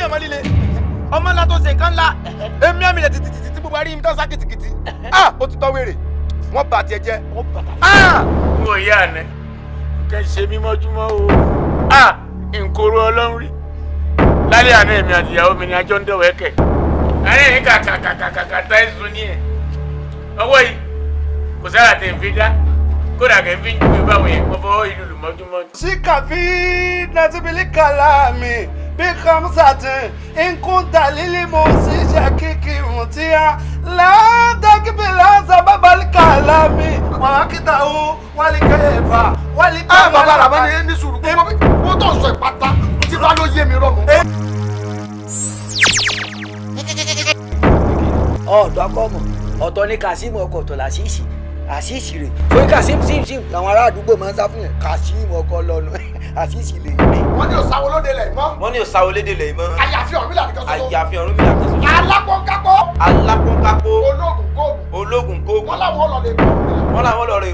ọmọ líle ọmọ ńlá tó ṣe nǹkan ńlá èmi àmì rẹ̀ títí gbogbo àrí mi tó sá kìtìkìtì ó ti tọ́ wèrè wọ́n bà tiẹ̀ jẹ́. n ò yá àná kẹ́ ṣe mí mọ́júmọ́ o nkoro ọlọ́run rí lálẹ́ àná èmi àti ìyàwó mi ni ajọ́ ń dọ̀wọ́ ẹ̀kẹ́ ayé yìí kàkàkàkàkà tá ẹ̀ sọ ní ẹ̀ ọwọ́ yìí kò sára tẹ̀ ń fi dá kódà kẹ́ ń fi ń ju ìbáwọ̀ yẹn mo fọwọ́ ìlú lù mọ́júmọ́. síkàfí nàtìbílì kàlámì bí kàmsàtì nkúntà lílì mọ̀ sí ṣàkíkì mùtíà látàkìbìlà sábàbàlì kàlámì wàhákìtà ó wálé kẹfà wálé kẹfà. bàbá làbá ní sùúrù kó tó sọ ìpátá tí bá ló yé mi rọrùn. ọ̀dọ́ akọ́mọ̀ ọ̀tọ̀ ní Kazeem ọkọ̀ ọ̀tọ̀ làṣìṣì àṣìṣì rè fún Kazeem sim làwọn ará àdúgbò máa ń sá fún yẹn Kazeem ọkọ̀ lọ́nu àṣìṣì lè yí. wọ́n ní òsáwó lóde lẹ̀ mọ́. wọ́n ní òsáwó lédè lẹ̀ mọ́. àyàfi ọ̀run mílíọ̀nù kan ṣoṣo. àyàfi ọ̀run mílíọ̀nù kan ṣoṣo. alápọ̀nkápọ̀. alápọ̀nkápọ̀. ológun kóògùn. ológun kóògùn. wọ́n láwọn lọ lè kó. wọ́n láwọn lọ rè